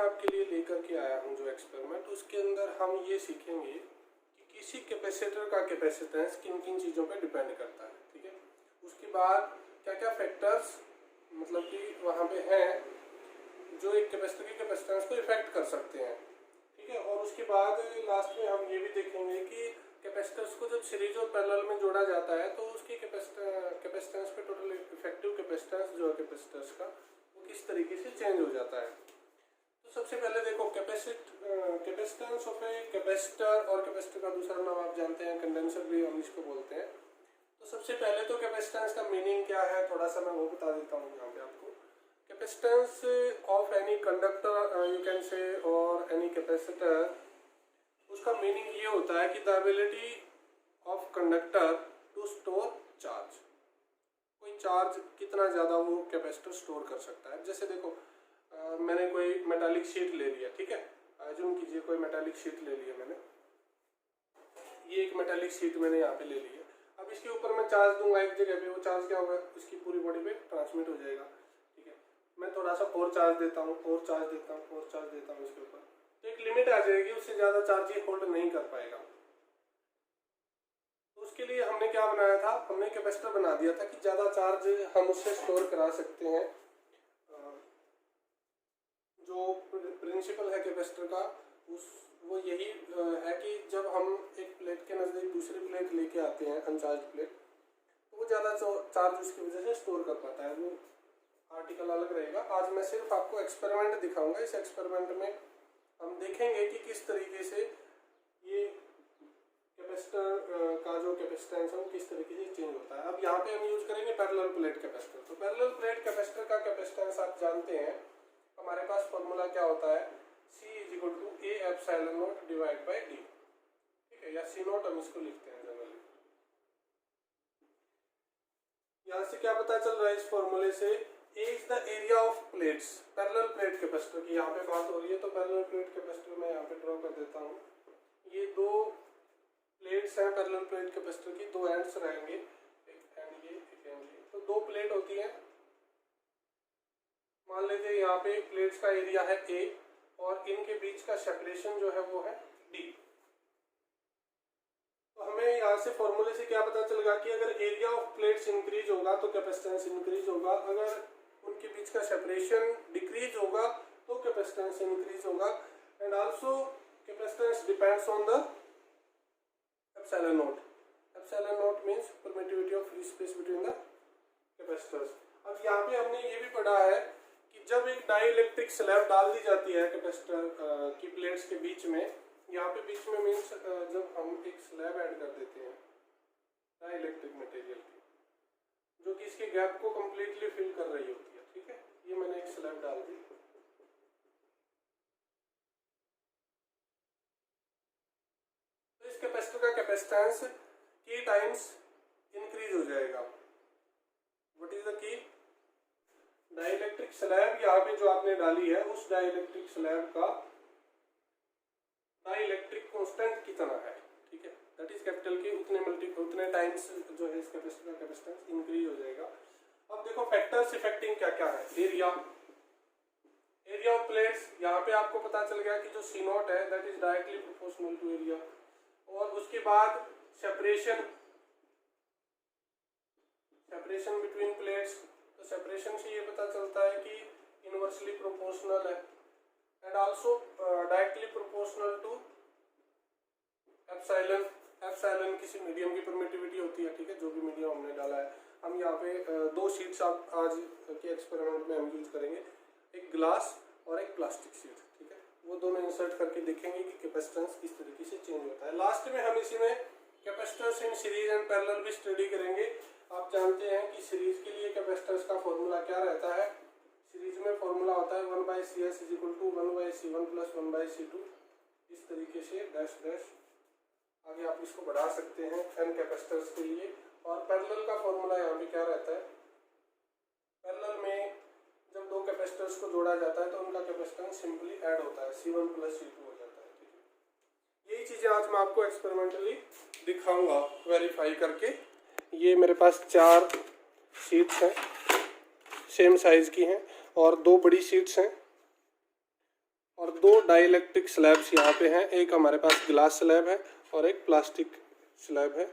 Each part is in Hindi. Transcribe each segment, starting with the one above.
मैं आपके लिए लेकर के आया हूँ जो एक्सपेरिमेंट, उसके अंदर हम ये सीखेंगे कि किसी कैपेसिटर का कैपेसिटेंस किन किन चीज़ों पे डिपेंड करता है, ठीक है। उसके बाद क्या क्या फैक्टर्स मतलब कि वहाँ पे हैं जो एक कैपेसिटर की कैपेसिटेंस को इफेक्ट कर सकते हैं, ठीक है। और उसके बाद लास्ट में हम ये भी देखेंगे कि कैपेसिटर्स को जब सीरीज और पैरेलल में जोड़ा जाता है तो उसकी कैपेसिटेंस पे टोटल इफेक्टिव कैपेसिटेंस जो है कैपेसिटर्स का वो किस तरीके से चेंज हो जाता है। तो सबसे पहले देखो कैपेसिटेंस ऑफ ए कैपेसिटर, और कैपेसिटर का दूसरा नाम आप जानते हैं कंडेंसर भी हम इसको बोलते हैं। तो सबसे पहले तो कैपेसिटेंस का मीनिंग क्या है थोड़ा सा मैं वो बता देता हूँ यहाँ पे आपको। Capacitance of any conductor you can say और एनी कैपेसिटर, उसका मीनिंग ये होता है कि the ability of conductor to store charge, कोई चार्ज कितना ज़्यादा वो कैपेसिटर स्टोर कर सकता है। जैसे देखो मैंने कोई मेटालिक शीट ले लिया, ठीक है, अज्यूम कीजिए कोई मेटालिक शीट ले लिया मैंने, ये एक मेटालिक शीट मैंने यहाँ पे ले ली है। अब इसके ऊपर मैं चार्ज दूंगा एक जगह पे, वो चार्ज क्या होगा इसकी पूरी बॉडी पे ट्रांसमिट हो जाएगा, ठीक है। मैं थोड़ा सा और चार्ज देता हूँ, और चार्ज देता हूँ, और चार्ज देता हूँ इसके ऊपर, तो एक लिमिट आ जाएगी, उससे ज़्यादा चार्ज ये होल्ड नहीं कर पाएगा। तो उसके लिए हमने क्या बनाया था, हमने कैपेसिटर बना दिया था कि ज़्यादा चार्ज हम उससे स्टोर करा सकते हैं। जो प्रिंसिपल है कैपेसिटर का वो यही है कि जब हम एक प्लेट के नज़दीक दूसरी प्लेट लेके आते हैं अनचार्ज प्लेट, तो वो ज़्यादा चार्ज उसकी वजह से स्टोर कर पाता है। वो आर्टिकल अलग रहेगा। आज मैं सिर्फ आपको एक्सपेरिमेंट दिखाऊंगा। इस एक्सपेरिमेंट में हम देखेंगे कि किस तरीके से ये कैपेसिटर का जो कैपेसिटेंस है वो किस तरीके से चेंज होता है। अब यहाँ पे हम यूज करेंगे पैरेलल प्लेट कैपेसिटर। तो पैरेलल प्लेट कैपेसिटर का कैपेसिटेंस आप जानते हैं, हमारे पास फॉर्मूला क्या होता है, C = A epsilon not divide by D, ठीक है, या C नॉट हम इसको लिखते हैं जनरली। यहाँ से क्या पता चल रहा है इस फॉर्मूले से, A is the area of plates, parallel plate capacitor की यहाँ पे बात हो रही है। तो पैरेलल प्लेट कैपेसिटर मैं यहाँ पे ड्रॉ कर देता हूँ। ये दो प्लेट्स हैं पैरेलल प्लेट कैपेसिटर की, दो एंड्स रहेंगे, एक एंड ये, एक एंड ये। तो दो प्लेट होती है, मान लेते हैं यहाँ पे प्लेट्स का एरिया है A और इनके बीच का सेपरेशन जो है वो है D। तो हमें यहाँ से फॉर्मूले से क्या पता चलेगा कि अगर एरिया ऑफ प्लेट्स इंक्रीज होगा तो कैपेसिटेंस इंक्रीज होगा, अगर उनके बीच का सेपरेशन डिक्रीज होगा तो कैपेसिटेंस इंक्रीज होगा। And also capacitance depends on the epsilon not. Epsilon not means permittivity of free space between the capacitors. अब यहाँ पे हमने ये भी पढ़ा है कि जब एक डाइइलेक्ट्रिक स्लैब डाल दी जाती है कैपेसिटर की प्लेट्स के बीच में, यहाँ पे बीच में मीन्स जब हम एक स्लैब ऐड कर देते हैं डाइइलेक्ट्रिक मटेरियल की, जो कि इसके गैप को कंप्लीटली फिल कर रही होती है, ठीक है। ये मैंने एक स्लैब डाल दी, तो इस कैपेसिटर का कैपेसिटेंस K टाइम्स इंक्रीज हो जाएगा। What is the key, dielectric slab यहाँ पे जो आपने डाली है उस डाइइलेक्ट्रिक स्लैब का डाइइलेक्ट्रिक कांस्टेंट कितना है, ठीक है, दैट इज कैपिटल के उतने टाइम्स जो है इस कैपेसिटर का कैपेसिटेंस इंक्रीज हो जाएगा। अब देखो फैक्टर्स इफेक्टिंग क्या क्या है। एरिया ऑफ प्लेट्स, यहाँ पे आपको पता चल गया कि जो C नॉट है that is directly proportional to area. और उसके बाद सेपरेशन बिटवीन प्लेट्स, तो सेपरेशन से ये पता चलता है कि इनवर्सली प्रोपोर्शनल है and also directly proportional to epsilon. Epsilon किसी मीडियम की परमिटिविटी होती है, ठीक है, जो भी मीडियम हमने डाला है। हम यहाँ पे दो शीट्स आप आज के एक्सपेरिमेंट में हम यूज करेंगे, एक ग्लास और एक प्लास्टिक शीट, ठीक है। वो दोनों इंसर्ट करके देखेंगे कि कैपेसिटेंस किस तरीके से चेंज होता है। लास्ट में हम इसी में capacitors in series and parallel भी स्टडी करेंगे। आप जानते हैं कि सीरीज के लिए कैपेसिटर्स का फॉर्मूला क्या रहता है। सीरीज में फॉर्मूला होता है 1/CS = 1/C1 + 1/C2। इस तरीके से डैश डैश आगे आप इसको बढ़ा सकते हैं n कैपेसिटर्स के लिए। और पैरेलल का फॉर्मूला यहाँ पे क्या रहता है, पैरेलल में जब दो कैपेसिटर्स को जोड़ा जाता है तो उनका कैपेसिटेंस सिंपली ऐड होता है, C1 + C2 हो जाता है, ठीक है। यही चीज़ें आज मैं आपको एक्सपेरिमेंटली दिखाऊंगा वेरीफाई करके। ये मेरे पास 4 शीट्स हैं, सेम साइज़ की हैं, और 2 बड़ी शीट्स हैं दो डाइलेक्ट्रिक स्लैब्स यहाँ पे हैं, एक हमारे पास ग्लास स्लैब है और एक प्लास्टिक स्लैब है।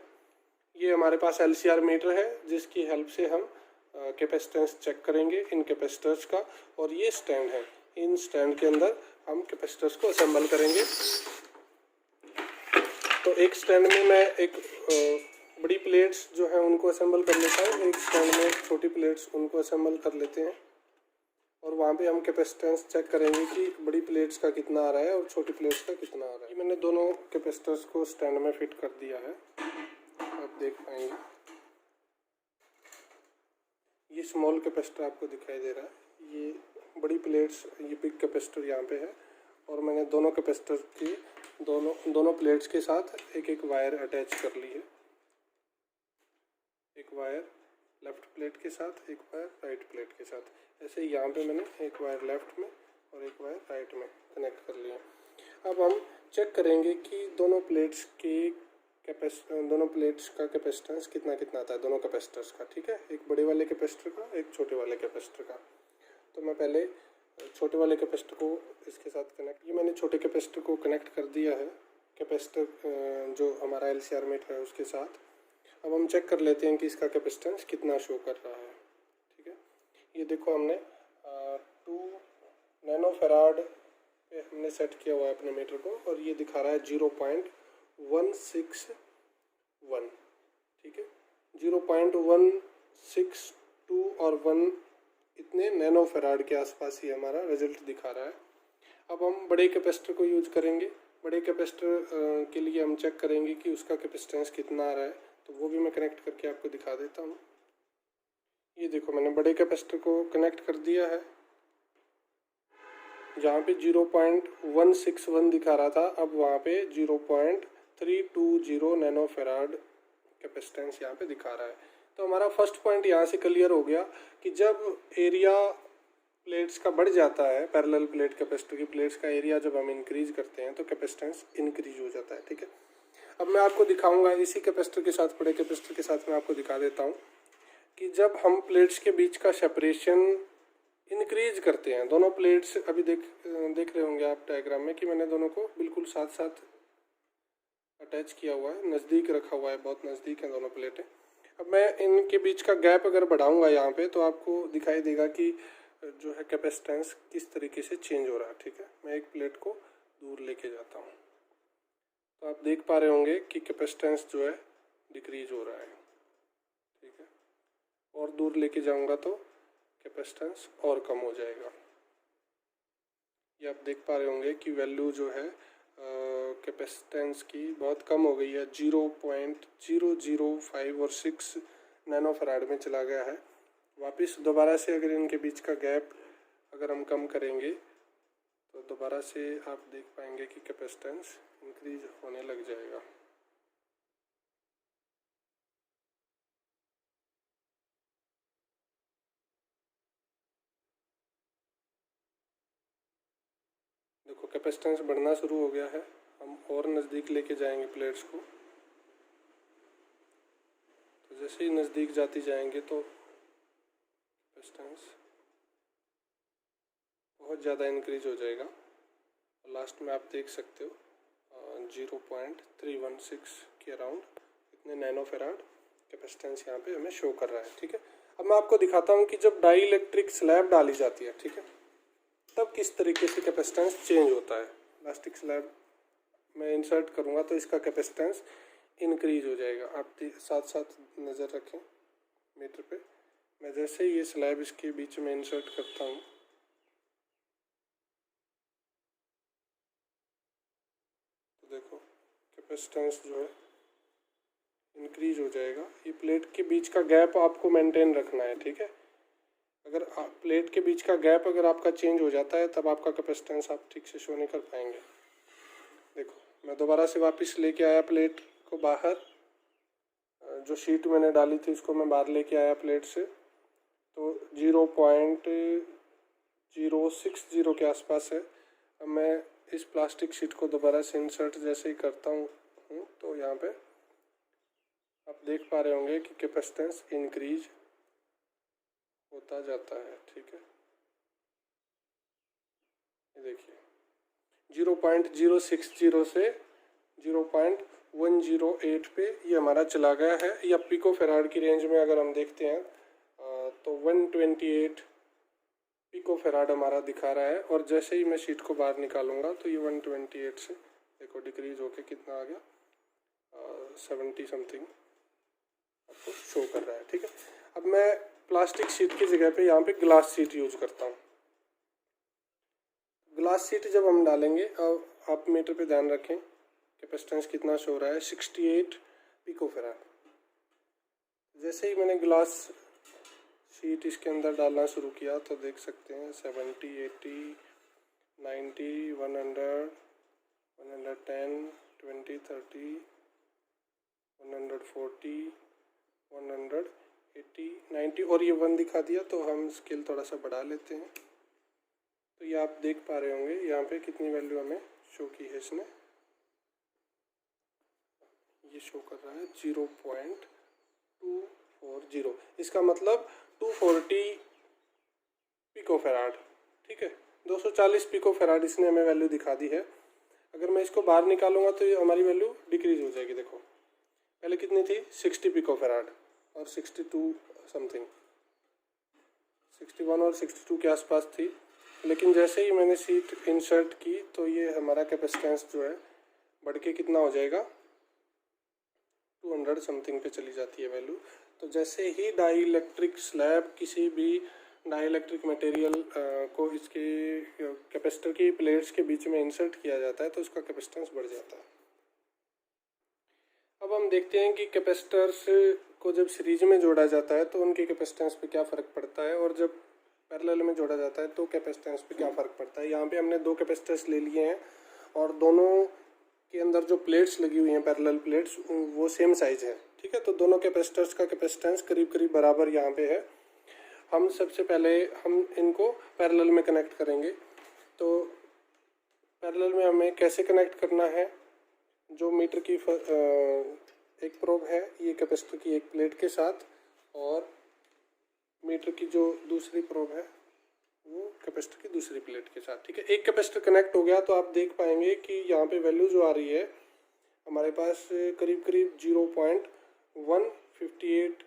ये हमारे पास LCR मीटर है जिसकी हेल्प से हम कैपेसिटेंस चेक करेंगे इन कैपेसिटर्स का। और ये स्टैंड है, इन स्टैंड के अंदर हम कैपेसिटर्स को असेंबल करेंगे। तो एक स्टैंड में मैं एक बड़ी प्लेट्स जो है उनको असेंबल कर लेता हूँ, एक स्टैंड में छोटी प्लेट्स उनको असेंबल कर लेते हैं और वहाँ पे हम कैपेसिटेंस चेक करेंगे कि बड़ी प्लेट्स का कितना आ रहा है और छोटी प्लेट्स का कितना आ रहा है। मैंने दोनों कैपेसिटर्स को स्टैंड में फिट कर दिया है, आप देख पाएंगे। ये स्मॉल कैपेसिटर आपको दिखाई दे रहा है, ये बड़ी प्लेट्स, ये बिग कैपेसिटर यहाँ पे है। और मैंने दोनों कैपेसिटर की दोनों प्लेट्स के साथ एक एक वायर अटैच कर ली है, एक वायर लेफ्ट प्लेट के साथ, एक वायर राइट प्लेट के साथ। ऐसे ही यहाँ पे मैंने एक वायर लेफ्ट में और एक वायर राइट में कनेक्ट कर लिया। अब हम चेक करेंगे कि दोनों प्लेट्स का कैपेसिटेंस कितना कितना आता है, दोनों कैपेसिटर्स का। ठीक है, एक बड़े वाले कैपेसिटर का, एक छोटे वाले कैपेसिटर का। तो मैं पहले छोटे वाले कैपेसिटर को इसके साथ कनेक्ट, ये मैंने छोटे कैपेसिटर को कनेक्ट कर दिया है कैपेसिटर जो हमारा LCR मीटर है उसके साथ। अब हम चेक कर लेते हैं कि इसका कैपेसिटेंस कितना शो कर रहा है। ठीक है, ये देखो हमने 2 नैनो फैराड पे हमने सेट किया हुआ है अपने मीटर को और ये दिखा रहा है 0.161। ठीक है, 0.162 और 1 इतने नैनो फैराड के आसपास ही हमारा रिजल्ट दिखा रहा है। अब हम बड़े कैपेसिटर को यूज करेंगे। बड़े कैपेसिटर के लिए हम चेक करेंगे कि उसका कैपेसिटेंस कितना आ रहा है, तो वो भी मैं कनेक्ट करके आपको दिखा देता हूँ। ये देखो मैंने बड़े कैपेसिटर को कनेक्ट कर दिया है, जहाँ पे 0.161 दिखा रहा था, अब वहाँ पे 0.320 नैनो फैराड कैपेसिटेंस यहाँ पे दिखा रहा है। तो हमारा फर्स्ट पॉइंट यहाँ से क्लियर हो गया कि जब एरिया प्लेट्स का बढ़ जाता है, पैरेलल प्लेट कैपेसिटर की प्लेट्स का एरिया जब हम इंक्रीज करते हैं तो कैपेसिटेंस इंक्रीज हो जाता है। ठीक है, अब मैं आपको दिखाऊंगा इसी कैपेसिटर के साथ, बड़े कैपेसिटर के साथ मैं आपको दिखा देता हूँ कि जब हम प्लेट्स के बीच का सेपरेशन इंक्रीज करते हैं, दोनों प्लेट्स अभी देख रहे होंगे आप डायग्राम में कि मैंने दोनों को बिल्कुल साथ साथ अटैच किया हुआ है, नज़दीक रखा हुआ है, बहुत नज़दीक है दोनों प्लेटें। अब मैं इनके बीच का गैप अगर बढ़ाऊंगा यहाँ पे तो आपको दिखाई देगा कि जो है कैपेसिटेंस किस तरीके से चेंज हो रहा है। ठीक है, मैं एक प्लेट को दूर लेके जाता हूँ तो आप देख पा रहे होंगे कि कैपेसिटेंस जो है डिक्रीज हो रहा है। ठीक है, और दूर लेके जाऊंगा तो कैपेसिटेंस और कम हो जाएगा। ये आप देख पा रहे होंगे कि वैल्यू जो है कैपेसिटेंस की बहुत कम हो गई है, 0.005 और 6 नैनो फैराड में चला गया है। वापस दोबारा से अगर इनके बीच का गैप अगर हम कम करेंगे तो दोबारा से आप देख पाएंगे कि कैपेसिटेंस इंक्रीज होने लग जाएगा। देखो कैपेसिटेंस बढ़ना शुरू हो गया है, हम और नज़दीक लेके जाएंगे प्लेट्स को, तो जैसे ही नज़दीक जाती जाएंगे तो कैपेसिटेंस बहुत ज़्यादा इंक्रीज हो जाएगा। और लास्ट में आप देख सकते हो 0.316 के अराउंड इतने नैनो फैराड कैपेसिटेंस यहाँ पे हमें शो कर रहा है। ठीक है, अब मैं आपको दिखाता हूँ कि जब डाई इलेक्ट्रिक स्लैब डाली जाती है, ठीक है, तब किस तरीके से कैपेसिटेंस चेंज होता है। प्लास्टिक स्लैब मैं इंसर्ट करूँगा तो इसका कैपेसिटेंस इंक्रीज हो जाएगा। आप साथ साथ नज़र रखें मीटर पे। मैं जैसे ही ये स्लैब इसके बीच में इंसर्ट करता हूँ तो देखो कैपेसिटेंस जो है इंक्रीज हो जाएगा। ये प्लेट के बीच का गैप आपको मेंटेन रखना है। ठीक है, अगर प्लेट के बीच का गैप अगर आपका चेंज हो जाता है तब आपका कैपेसिटेंस आप ठीक से शो नहीं कर पाएंगे। देखो मैं दोबारा से वापस लेके आया प्लेट को बाहर, जो शीट मैंने डाली थी उसको मैं बाहर लेके आया प्लेट से, तो 0.060 के आसपास है। अब मैं इस प्लास्टिक शीट को दोबारा से इंसर्ट जैसे ही करता हूँ तो यहाँ पे आप देख पा रहे होंगे कि कैपेसिटेंस इंक्रीज होता जाता है। ठीक है, ये देखिए 0.060 से 0.108 पे ये हमारा चला गया है। या पिको फेराड की रेंज में अगर हम देखते हैं तो 128 पिको फेराड हमारा दिखा रहा है। और जैसे ही मैं शीट को बाहर निकालूंगा तो ये 128 से देखो डिक्रीज होके कितना आ गया, 70 समथिंग आपको शो कर रहा है। ठीक है, अब मैं प्लास्टिक शीट की जगह पे यहाँ पे ग्लास शीट यूज करता हूँ। ग्लास शीट जब हम डालेंगे, आप मीटर पे ध्यान रखें कैपेसिटेंस कितना शो रहा है, 68 पिको फेराड। जैसे ही मैंने ग्लास शीट इसके अंदर डालना शुरू किया तो देख सकते हैं 70, 80, 90, 100, 110, 20, 30, 140, 180, 90 और ये 1 दिखा दिया। तो हम स्केल थोड़ा सा बढ़ा लेते हैं। तो ये आप देख पा रहे होंगे यहाँ पे कितनी वैल्यू हमें शो की है इसने। ये शो कर रहा है 0.240। इसका मतलब 240 पिको फेराड। ठीक है, 240 पिको फेराड इसने हमें वैल्यू दिखा दी है। अगर मैं इसको बाहर निकालूंगा तो ये हमारी वैल्यू डिक्रीज हो जाएगी। देखो पहले कितनी थी, 60 पिको फेराड और 62 समथिंग, 61 और 62 के आसपास थी। लेकिन जैसे ही मैंने शीट इंसर्ट की तो ये हमारा कैपेसिटेंस जो है बढ़ के कितना हो जाएगा, 200 समथिंग पे चली जाती है वैल्यू। तो जैसे ही डाई इलेक्ट्रिक स्लैब किसी भी डाई इलेक्ट्रिक मटेरियल को इसके कैपेसिटर की प्लेट्स के बीच में इंसर्ट किया जाता है तो उसका कैपेसिटेंस बढ़ जाता है। अब हम देखते हैं कि कैपेसिटर्स को जब सीरीज में जोड़ा जाता है तो उनके कैपेसिटेंस पे क्या फ़र्क पड़ता है, और जब पैरेलल में जोड़ा जाता है तो कैपेसिटेंस पे क्या फ़र्क पड़ता है। यहाँ पे हमने दो कैपेसिटर्स ले लिए हैं और दोनों के अंदर जो प्लेट्स लगी हुई हैं पैरेलल प्लेट्स वो सेम साइज़ है। ठीक है, तो दोनों कैपेसिटर्स का कैपेसिटेंस करीब करीब बराबर यहाँ पे है। हम सबसे पहले हम इनको पैरेलल में कनेक्ट करेंगे। तो पैरेलल में हमें कैसे कनेक्ट करना है, जो मीटर की एक प्रोब है ये कैपेसिटर की एक प्लेट के साथ, और मीटर की जो दूसरी प्रोब है वो कैपेसिटर की दूसरी प्लेट के साथ। ठीक है, एक कैपेसिटर कनेक्ट हो गया तो आप देख पाएंगे कि यहाँ पे वैल्यू जो आ रही है हमारे पास करीब करीब 0.158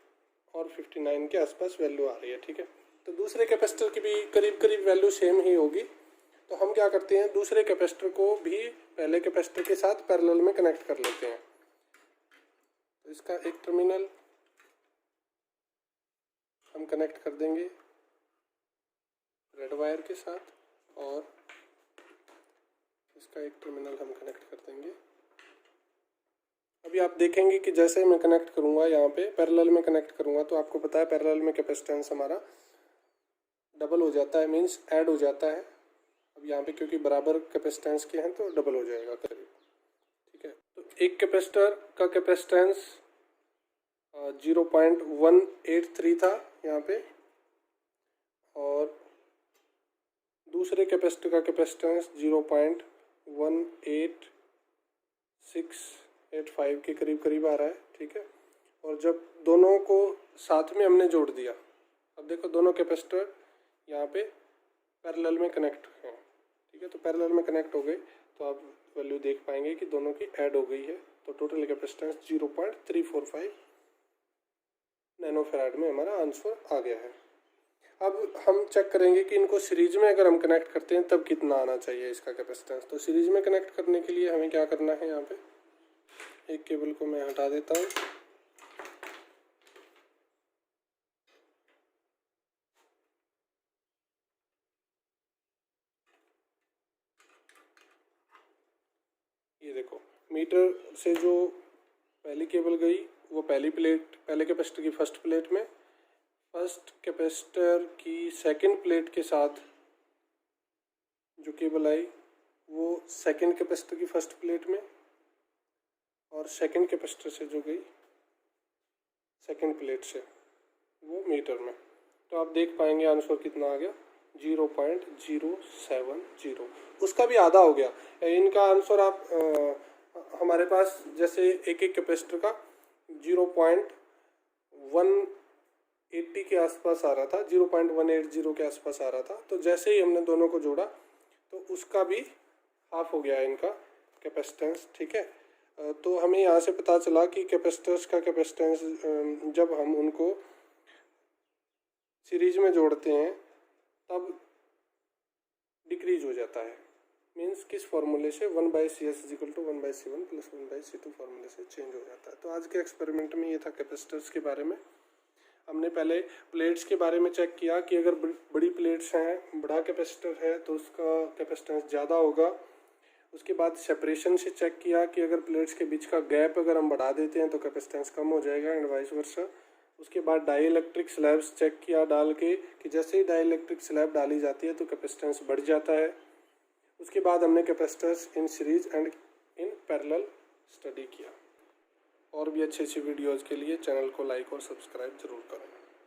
और 59 के आसपास वैल्यू आ रही है। ठीक है, तो दूसरे कैपेसिटर की भी करीब करीब वैल्यू सेम ही होगी। तो हम क्या करते हैं, दूसरे कैपेसिटर को भी पहले कैपेसिटर के साथ पैरेलल में कनेक्ट कर लेते हैं। तो इसका एक टर्मिनल हम कनेक्ट कर देंगे रेड वायर के साथ, और इसका एक टर्मिनल हम कनेक्ट कर देंगे। अभी आप देखेंगे कि जैसे मैं कनेक्ट करूँगा यहाँ पे पैरेलल में कनेक्ट करूँगा तो आपको पता है पैरेलल में कैपेसिटेंस हमारा डबल हो जाता है, मीन्स ऐड हो जाता है। अब यहाँ पे क्योंकि बराबर कैपेसिटेंस के हैं तो डबल हो जाएगा करीब। ठीक है, तो एक कैपेसिटर का कैपेसिटेंस 0.183 था यहाँ पे, और दूसरे कैपेसिटर का कैपेसिटेंस 0.18685 के करीब करीब आ रहा है। ठीक है, और जब दोनों को साथ में हमने जोड़ दिया, अब देखो दोनों कैपेसिटर यहाँ पे पैरेलल में कनेक्ट हैं। ठीक है, तो पैरेलल में कनेक्ट हो गए तो आप वैल्यू देख पाएंगे कि दोनों की ऐड हो गई है। तो टोटल कैपेसिटेंस 0.345 नैनो फैराड में हमारा आंसर आ गया है। अब हम चेक करेंगे कि इनको सीरीज में अगर हम कनेक्ट करते हैं तब कितना आना चाहिए इसका कैपेसिटेंस। तो सीरीज में कनेक्ट करने के लिए हमें क्या करना है, यहाँ पे एक केबल को मैं हटा देता हूँ। ये देखो मीटर से जो पहली केबल गई वो पहली प्लेट, पहले कैपेसिटर की फर्स्ट प्लेट में, फर्स्ट कैपेसिटर की सेकंड प्लेट के साथ जो केबल आई वो सेकंड कैपेसिटर की फर्स्ट प्लेट में, और सेकंड कैपेसिटर से जो गई सेकंड प्लेट से वो मीटर में। तो आप देख पाएंगे आंसर कितना आ गया, 0.070। उसका भी आधा हो गया। इनका आंसर आप हमारे पास जैसे एक एक कैपेसिटर का 0.180 के आसपास आ रहा था, 0.180 के आसपास आ रहा था। तो जैसे ही हमने दोनों को जोड़ा तो उसका भी हाफ हो गया इनका कैपेसिटेंस, ठीक है। तो हमें यहाँ से पता चला कि कैपेसिटर्स का कैपेसिटेंस जब हम उनको सीरीज में जोड़ते हैं तब डिक्रीज हो जाता है। मीन्स किस फॉर्मूले से 1/CS = 1/C1 + 1/C2 फॉर्मूले से चेंज हो जाता है। तो आज के एक्सपेरिमेंट में ये था कैपेसिटर्स के बारे में। हमने पहले प्लेट्स के बारे में चेक किया कि अगर बड़ी प्लेट्स हैं, बड़ा कैपेसिटर है तो उसका कैपेसिटेंस ज़्यादा होगा। उसके बाद सेपरेशन से चेक किया कि अगर प्लेट्स के बीच का गैप अगर हम बढ़ा देते हैं तो कैपेसिटेंस कम हो जाएगा एंड वाइस वर्सा। उसके बाद डाई इलेक्ट्रिक स्लैब्स चेक किया डाल के कि जैसे ही डाई इलेक्ट्रिक स्लैब डाली जाती है तो कैपेसिटेंस बढ़ जाता है। उसके बाद हमने capacitors in series and in parallel study किया। और भी अच्छी वीडियोज़ के लिए चैनल को लाइक और सब्सक्राइब ज़रूर करें।